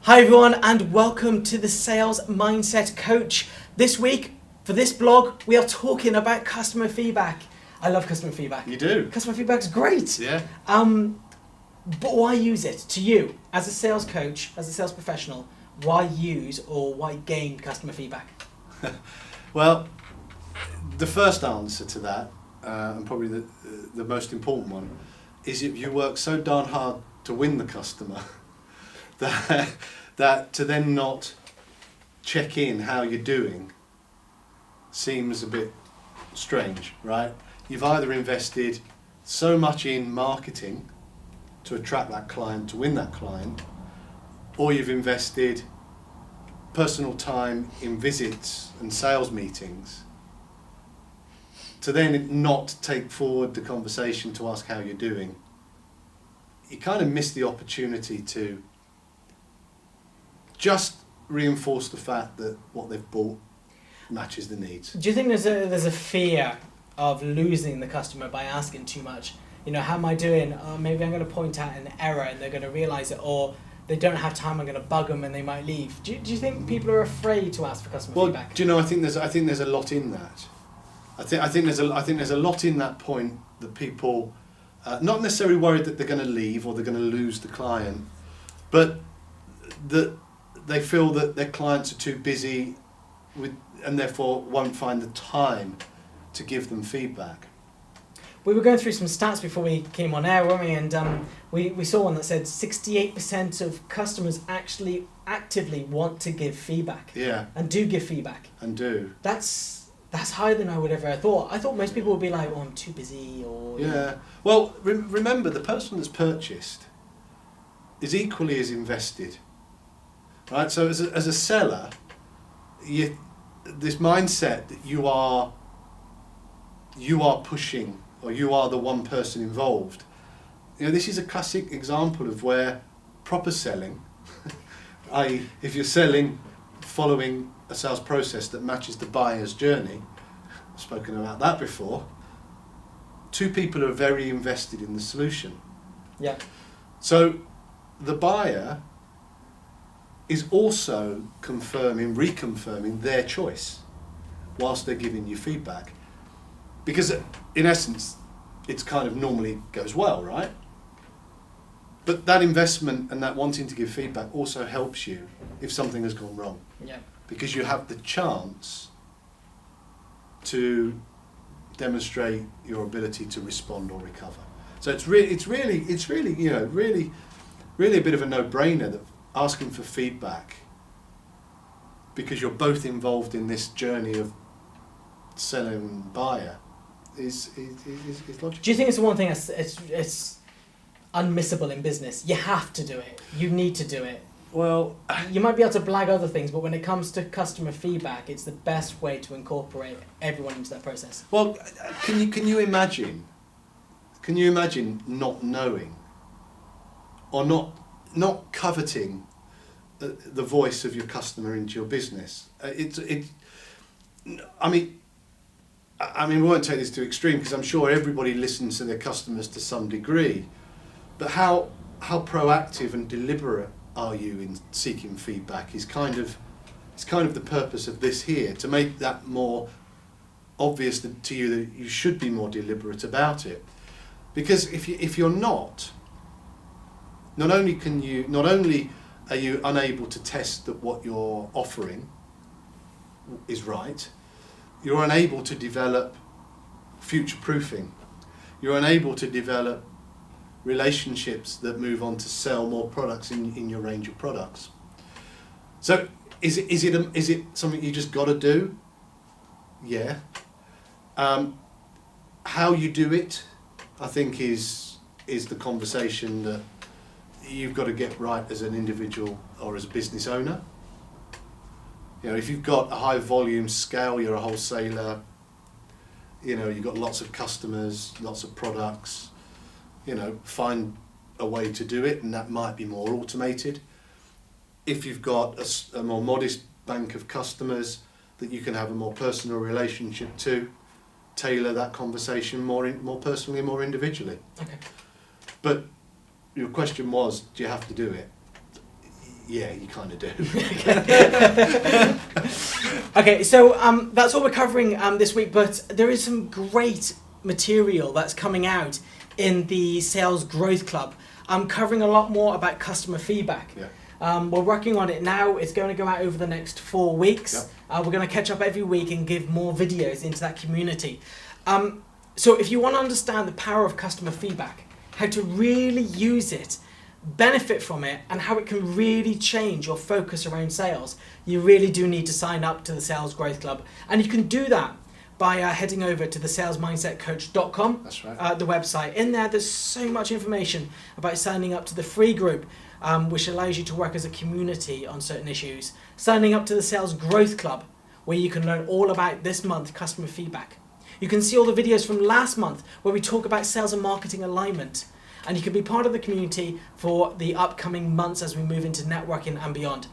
Hi everyone and welcome to the Sales Mindset Coach. This week, for this blog, we are talking about customer feedback. I love customer feedback. You do? Customer feedback's great. Yeah. But why use it? To you, as a sales coach, as a sales professional, why use or why gain customer feedback? Well, the first answer to that, and probably the most important one, is if you work so darn hard to win the customer that to then not check in how you're doing seems a bit strange, right? You've either invested so much in marketing to attract that client, to win that client, or you've invested personal time in visits and sales meetings to then not take forward the conversation to ask how you're doing. You kind of miss the opportunity to just reinforce the fact that what they've bought matches the needs. Do you think there's a fear of losing the customer by asking too much? You know, how am I doing? Maybe I'm going to point out an error and they're going to realise it, or they don't have time, I'm going to bug them and they might leave. Do you think people are afraid to ask for customer feedback? Do you know? I think there's a lot in that. I think there's a lot in that point that people not necessarily worried that they're going to leave or they're going to lose the client, but that they feel that their clients are too busy with and therefore won't find the time to give them feedback. We were going through some stats before we came on air, weren't we? And we saw one that said 68% of customers actually actively want to give feedback. Yeah. And do give feedback. And do. That's higher than I would ever have thought. I thought most people would be like, "Oh, I'm too busy," or yeah. Well, remember the person that's purchased is equally as invested, right? So as a seller, this mindset that you are pushing, or you are the one person involved. You know, this is a classic example of where proper selling, i.e. if you're selling following a sales process that matches the buyer's journey, I've spoken about that before, two people are very invested in the solution. Yeah. So the buyer is also reconfirming their choice whilst they're giving you feedback. Because in essence, it's kind of normally goes well, right? But that investment and that wanting to give feedback also helps you if something has gone wrong. Yeah. Because you have the chance to demonstrate your ability to respond or recover. So it's really you know, really a bit of a no-brainer that asking for feedback, because you're both involved in this journey of selling and buyer, is logical. Do you think it's the one thing it's unmissable in business? You have to do it. You need to do it. Well, You might be able to blag other things, but when it comes to customer feedback, it's the best way to incorporate everyone into that process. well, can you imagine? Can you imagine not knowing, or not coveting the voice of your customer into your business? I mean, we won't take this to extreme because I'm sure everybody listens to their customers to some degree, but how proactive and deliberate are you in seeking feedback is kind of the purpose of this here, to make that more obvious to you that you should be more deliberate about it. Because if you're not only are you unable to test that what you're offering is right, you're unable to develop future proofing. You're unable to develop relationships that move on to sell more products in your range of products. So is it something you just got to do? Yeah. How you do it, I think, is the conversation that you've got to get right as an individual or as a business owner. You know, if you've got a high volume scale, you're a wholesaler, you know, you've got lots of customers, lots of products, you know, find a way to do it, and that might be more automated. If you've got a more modest bank of customers that you can have a more personal relationship to, tailor that conversation more personally, more individually. Okay. But your question was, do you have to do it? Yeah, you kind of do. Okay, so that's all we're covering this week, but there is some great material that's coming out in the Sales Growth Club. I'm covering a lot more about customer feedback. Yeah. We're working on it now. It's going to go out over the next 4 weeks. Yep. We're going to catch up every week and give more videos into that community. So if you want to understand the power of customer feedback, how to really use it, benefit from it, and how it can really change your focus around sales, you really do need to sign up to the Sales Growth Club. And you can do that by heading over to the salesmindsetcoach.com, That's right. the website. In there, there's so much information about signing up to the free group, which allows you to work as a community on certain issues. Signing up to the Sales Growth Club, where you can learn all about this month's customer feedback. You can see all the videos from last month where we talk about sales and marketing alignment. And you can be part of the community for the upcoming months as we move into networking and beyond.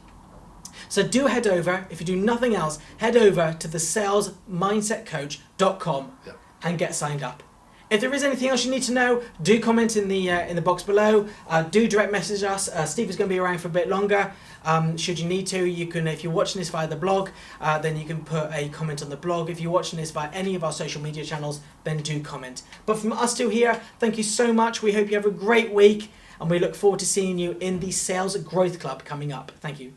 So do head over, if you do nothing else, head over to the salesmindsetcoach.com Yep. and get signed up. If there is anything else you need to know, do comment in the box below. Do direct message us. Steve is going to be around for a bit longer. Should you need to, you can. If you're watching this via the blog, then you can put a comment on the blog. If you're watching this via any of our social media channels, then do comment. But from us two here, thank you so much. We hope you have a great week, and we look forward to seeing you in the Sales Growth Club coming up. Thank you.